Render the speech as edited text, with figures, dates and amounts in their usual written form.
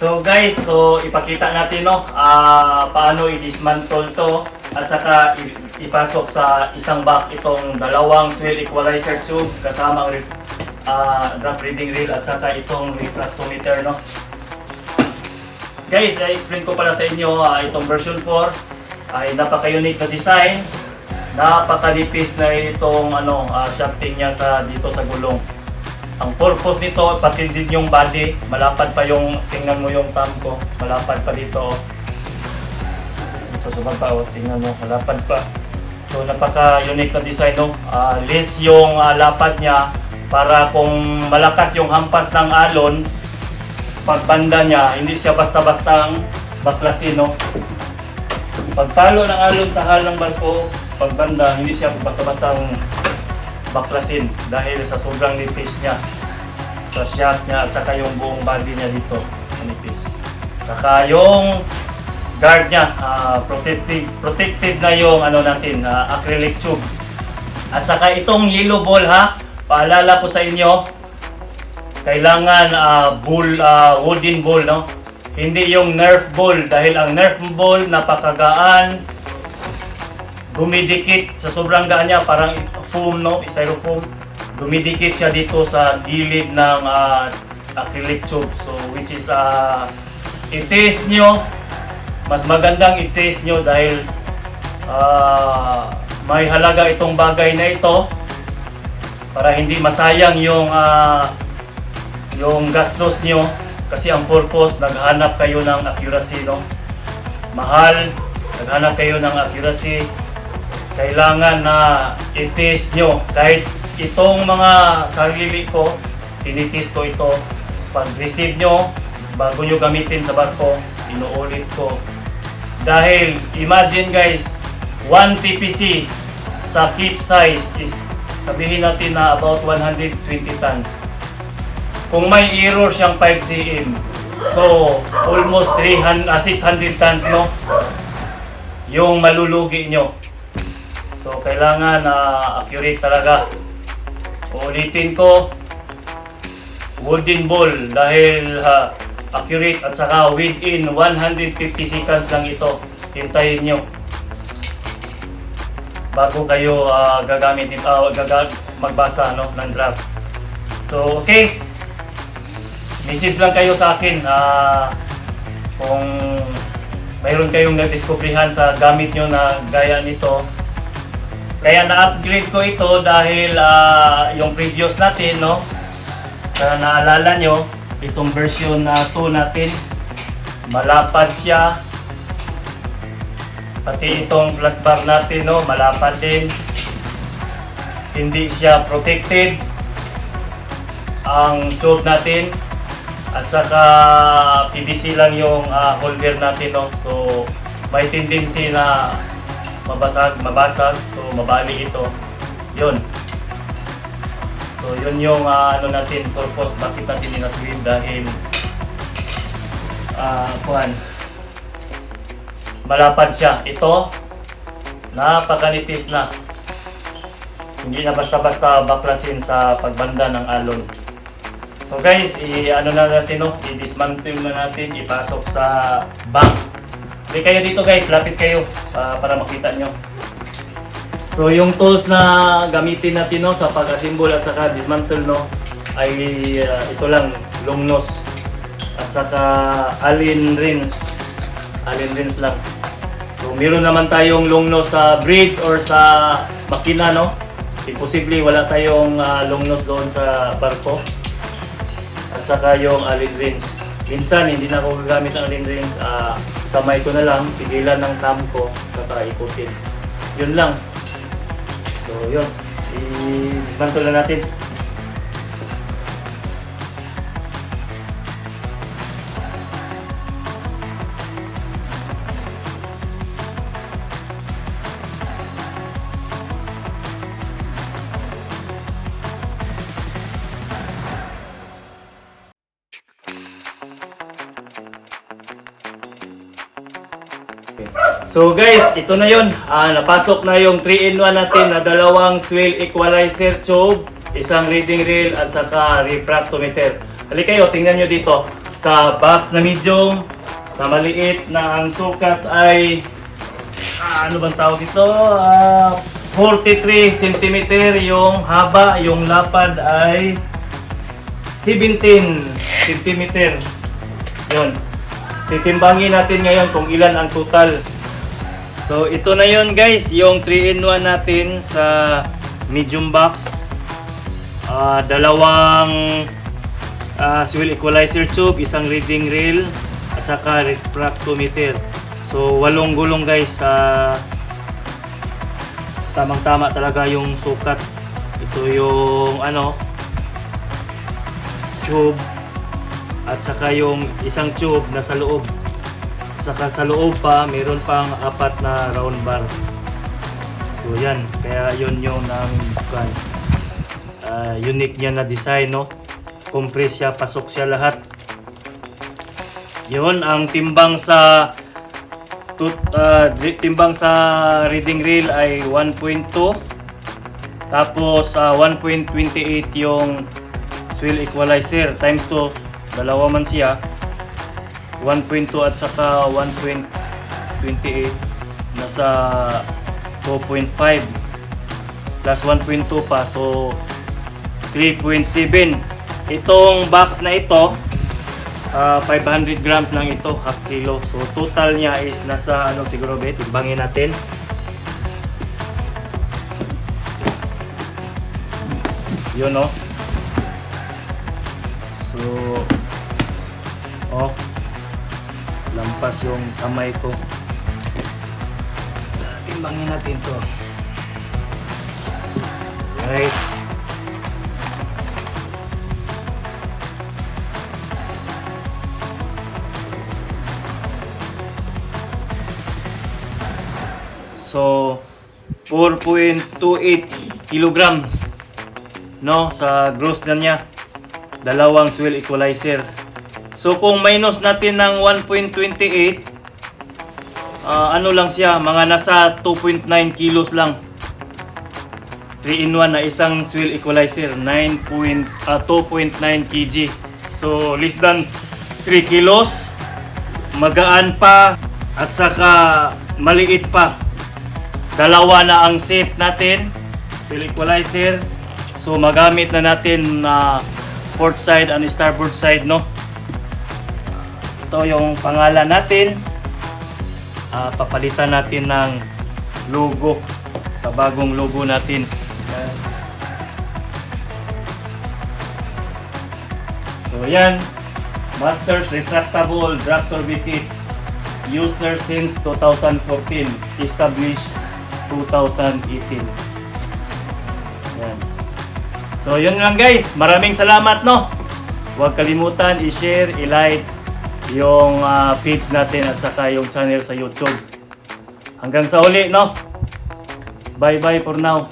So guys, ipakita natin paano i-dismantle to at saka ipasok sa isang box itong dalawang swell equalizer tube kasama ang drop reading reel at saka itong refractometer, no. Guys, i-explain ko pala sa inyo itong version 4 ay napaka-unique na design, napaka-nipis na itong shafting niya dito sa gulong. Ang purpose nito, pati din yung body, malapad pa yung, tingnan mo yung thumb ko, malapad pa dito. Susubang pa, tingnan mo, malapad pa. So napaka-unique na design, no? Less yung lapad niya para kung malakas yung hampas ng alon, pagbanda niya, hindi siya basta-bastang baklasin, no? Pagtalo ng alon sa hal ng barko, pagbanda, hindi siya basta-bastang baklasin dahil sa sobrang nipis niya sa shaft niya at saka yung buong body niya dito nipis. Saka yung guard niya, protected na yung acrylic tube. At saka itong yellow ball, paalala ko sa inyo, kailangan wooden ball, no? Hindi yung Nerf ball dahil ang Nerf ball napakagaan, dumidikit sa sobrang gaan niya, parang foam, no, styrofoam. Dumidikit siya dito sa gilid ng acrylic tube. So which is i-test nyo, mas magandang i-test nyo dahil may halaga itong bagay na ito para hindi masayang yung gastos nyo, kasi ang purpose, naghanap kayo ng accuracy, no? Mahal, naghanap kayo ng accuracy. Kailangan na i-test nyo. Kahit itong mga sarili ko, tinitest ko ito. Pag receive nyo, bago nyo gamitin sa barko, inuulit ko. Dahil, imagine guys, 1 TPC sa keep size is, sabihin natin na about 120 tons. Kung may error siyang 5 cm, so almost 600 tons, no? Yung malulugi nyo. So kailangan accurate talaga. Ulitin ko, wooden ball dahil accurate at saka within 150 seconds lang ito. Hintayin nyo bago kayo gagamit magbasa ng draft. So okay, message lang kayo sa akin kung mayroon kayong nadiskubrihan sa gamit nyo na gaya nito. Kaya na-upgrade ko ito dahil yung previous natin, no? Sa naalala nyo, itong version 2 natin, malapad siya. Pati itong flat bar natin, no? Malapad din. Hindi siya protected ang tube natin. At saka PVC lang yung holder natin, no? So may tendency na mabasag, so mabali ito. Yun. So yun yung natin purpose bakit natin in-upgrade dahil malapad siya. Ito napakanipis na. Hindi na basta-basta baklasin sa pagbanda ng alon. So guys, i-dismantle na natin, ipasok sa box. Hindi kayo dito guys, lapit kayo para makita nyo. So yung tools na gamitin natin, no, sa pag-assemble at saka dismantle, no, ay ito lang, long nose at saka Allen wrench lang. So meron naman tayong long nose sa bridge or sa makina, no. Imposible wala tayong long nose doon sa barko. At saka yung Allen wrench. Minsan hindi na ako gagamit ng Allen wrench, kamay ko na lang, pigilan ng thumb ko, saka ikutin. Yun lang. So yun, i-dismantle na natin. So guys, ito na yun. Napasok na yung 3-in-1 natin na dalawang swell equalizer tube, isang reading reel at saka refractometer. Halika kayo, tingnan nyo dito. Sa box na medium, sa maliit na ang sukat ay ano bang tawag ito? 43 cm yung haba, yung lapad ay 17 cm. Yun. Titimbangin natin ngayon kung ilan ang total. So ito na yun guys, yung 3-in-1 natin sa medium box. Dalawang fuel equalizer tube, isang reading rail, at saka refractometer. So 8 gulong guys, tamang-tama talaga yung sukat. Ito yung tube, at saka yung isang tube na sa loob. At saka sa loob pa, mayroon pang 4 na round bar. So yan, kaya yun yung unique niya na design, no? Compress siya, pasok siya lahat. Yun ang timbang sa reading rail ay 1.2, tapos 1.28 yung fuel equalizer, times 2, dalawa man siya, 1.2 at saka 1.28, nasa 2.5 plus 1.2 pa, so 3.7. Itong box na ito, 500 grams lang ito, half kilo. So total niya is nasa siguro ba, timbangin natin. Yun, no? So lampas yung kamay ko. Timbangin natin to. Right. So 4.28 kilograms, no, sa gross na niya, dalawang fuel equalizer. So kung minus natin ng 1.28, lang siya, mga nasa 2.9 kilos lang. 3-in-1 na isang fuel equalizer, 2.9 kg. So less than 3 kilos, magaan pa, at saka maliit pa. Dalawa na ang set natin, fuel equalizer. So magamit na natin port side and starboard side, no? Ito yung pangalan natin. Papalitan natin ng logo sa bagong logo natin. So yan, Masters Retractable Drop Sorbet, user since 2014, established 2018. Yan. So yun lang guys, maraming salamat, no? Huwag kalimutan i-share, i-like yung page natin at saka yung channel sa YouTube. Hanggang sa uli, no? Bye bye for now.